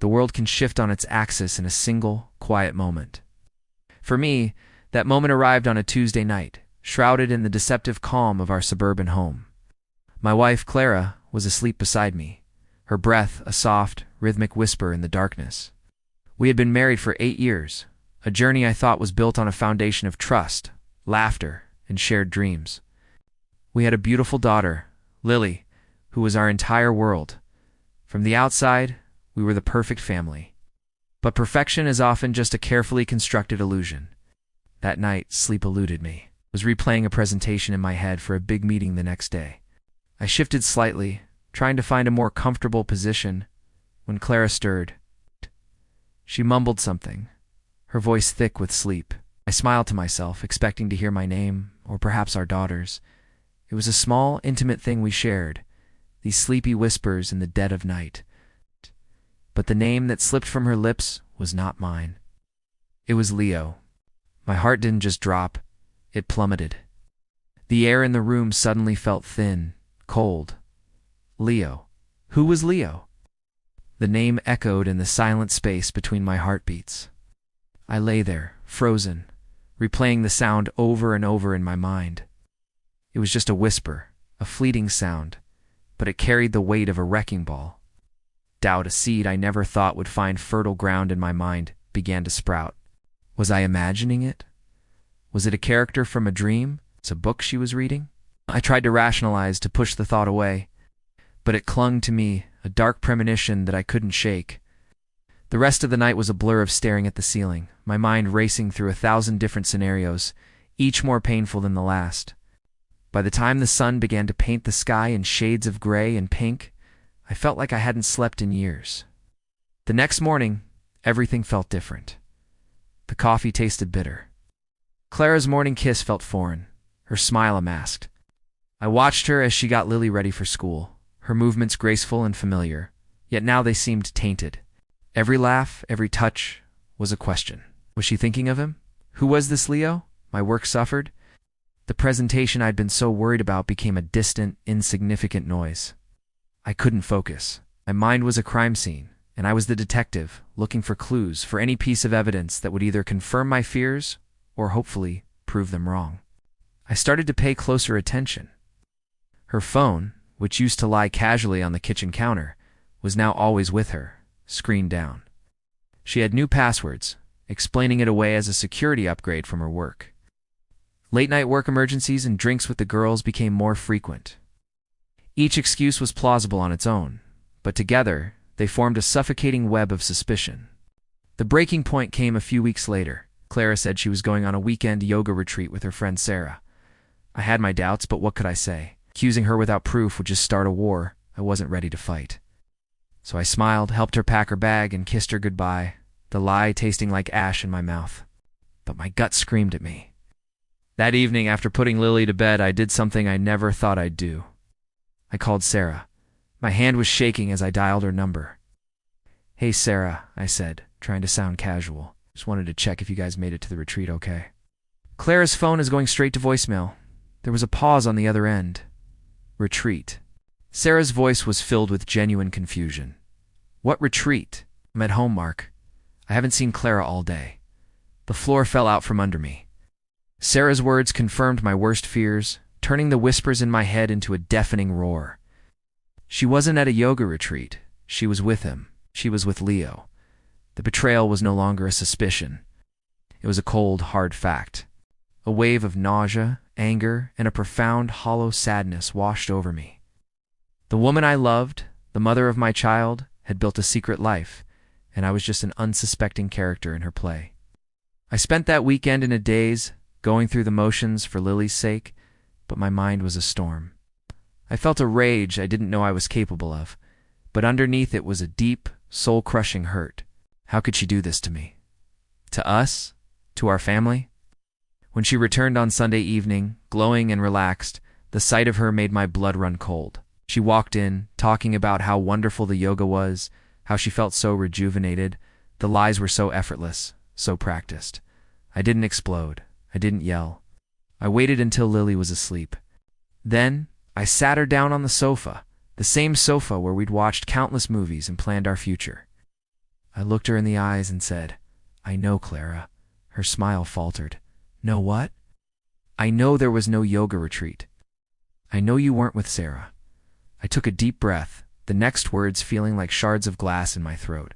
The world can shift on its axis in a single, quiet moment. For me, that moment arrived on a Tuesday night, shrouded in the deceptive calm of our suburban home. My wife, Clara, was asleep beside me, her breath a soft, rhythmic whisper in the darkness. We had been married for 8 years, a journey I thought was built on a foundation of trust, laughter, and shared dreams. We had a beautiful daughter, Lily, who was our entire world. From the outside, we were the perfect family. But perfection is often just a carefully constructed illusion. That night, sleep eluded me. I was replaying a presentation in my head for a big meeting the next day. I shifted slightly, trying to find a more comfortable position, when Clara stirred. She mumbled something, her voice thick with sleep. I smiled to myself, expecting to hear my name, or perhaps our daughter's. It was a small, intimate thing we shared, these sleepy whispers in the dead of night. But the name that slipped from her lips was not mine. It was Leo. My heart didn't just drop, it plummeted. The air in the room suddenly felt thin, cold. Leo. Who was Leo? The name echoed in the silent space between my heartbeats. I lay there, frozen, replaying the sound over and over in my mind. It was just a whisper, a fleeting sound, but it carried the weight of a wrecking ball. Doubt, a seed I never thought would find fertile ground in my mind, began to sprout. Was I imagining it? Was it a character from a dream? It's a book she was reading? I tried to rationalize, to push the thought away, but it clung to me, a dark premonition that I couldn't shake. The rest of the night was a blur of staring at the ceiling, my mind racing through 1,000 different scenarios, each more painful than the last. By the time the sun began to paint the sky in shades of gray and pink, I felt like I hadn't slept in years. The next morning, everything felt different. The coffee tasted bitter. Clara's morning kiss felt foreign, her smile a mask. I watched her as she got Lily ready for school, her movements graceful and familiar, yet now they seemed tainted. Every laugh, every touch, was a question. Was she thinking of him? Who was this Leo? My work suffered. The presentation I'd been so worried about became a distant, insignificant noise. I couldn't focus. My mind was a crime scene, and I was the detective, looking for clues, for any piece of evidence that would either confirm my fears or hopefully prove them wrong. I started to pay closer attention. Her phone, which used to lie casually on the kitchen counter, was now always with her, screen down. She had new passwords, explaining it away as a security upgrade from her work. Late-night work emergencies and drinks with the girls became more frequent. Each excuse was plausible on its own, but together they formed a suffocating web of suspicion. The breaking point came a few weeks later. Clara said she was going on a weekend yoga retreat with her friend Sarah. I had my doubts, but what could I say? Accusing her without proof would just start a war I wasn't ready to fight. So I smiled, helped her pack her bag, and kissed her goodbye, the lie tasting like ash in my mouth. But my gut screamed at me. That evening, after putting Lily to bed, I did something I never thought I'd do. I called Sarah. My hand was shaking as I dialed her number. "Hey, Sarah," I said, trying to sound casual. "Just wanted to check if you guys made it to the retreat okay." Clara's phone is going straight to voicemail. There was a pause on the other end. Retreat. Sarah's voice was filled with genuine confusion. "What retreat?" "I'm at home, Mark. I haven't seen Clara all day." The floor fell out from under me. Sarah's words confirmed my worst fears, turning the whispers in my head into a deafening roar. She wasn't at a yoga retreat. She was with him. She was with Leo. The betrayal was no longer a suspicion. It was a cold, hard fact. A wave of nausea, anger, and a profound, hollow sadness washed over me. The woman I loved, the mother of my child, had built a secret life, and I was just an unsuspecting character in her play. I spent that weekend in a daze, going through the motions for Lily's sake, but my mind was a storm. I felt a rage I didn't know I was capable of, but underneath it was a deep, soul-crushing hurt. How could she do this to me? To us? To our family? When she returned on Sunday evening, glowing and relaxed, the sight of her made my blood run cold. She walked in, talking about how wonderful the yoga was, how she felt so rejuvenated. The lies were so effortless, so practiced. I didn't explode. I didn't yell. I waited until Lily was asleep. Then, I sat her down on the sofa, the same sofa where we'd watched countless movies and planned our future. I looked her in the eyes and said, "I know, Clara." Her smile faltered. "Know what?" "I know there was no yoga retreat. I know you weren't with Sarah." I took a deep breath, the next words feeling like shards of glass in my throat.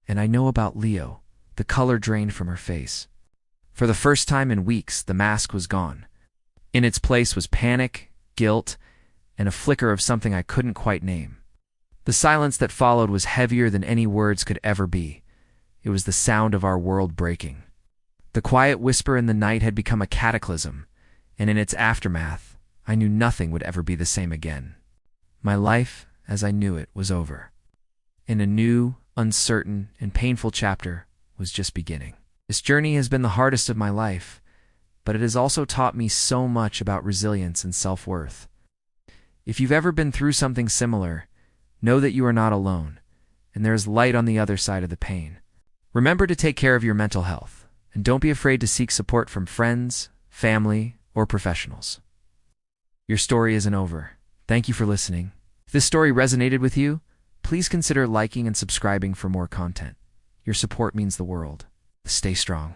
"And I know about Leo." The color drained from her face. For the first time in weeks, the mask was gone. In its place was panic, guilt, and a flicker of something I couldn't quite name. The silence that followed was heavier than any words could ever be. It was the sound of our world breaking. The quiet whisper in the night had become a cataclysm, and in its aftermath, I knew nothing would ever be the same again. My life, as I knew it, was over. And a new, uncertain, and painful chapter was just beginning. This journey has been the hardest of my life, but it has also taught me so much about resilience and self-worth. If you've ever been through something similar, know that you are not alone, and there is light on the other side of the pain. Remember to take care of your mental health, and don't be afraid to seek support from friends, family, or professionals. Your story isn't over. Thank you for listening. If this story resonated with you, please consider liking and subscribing for more content. Your support means the world. Stay strong.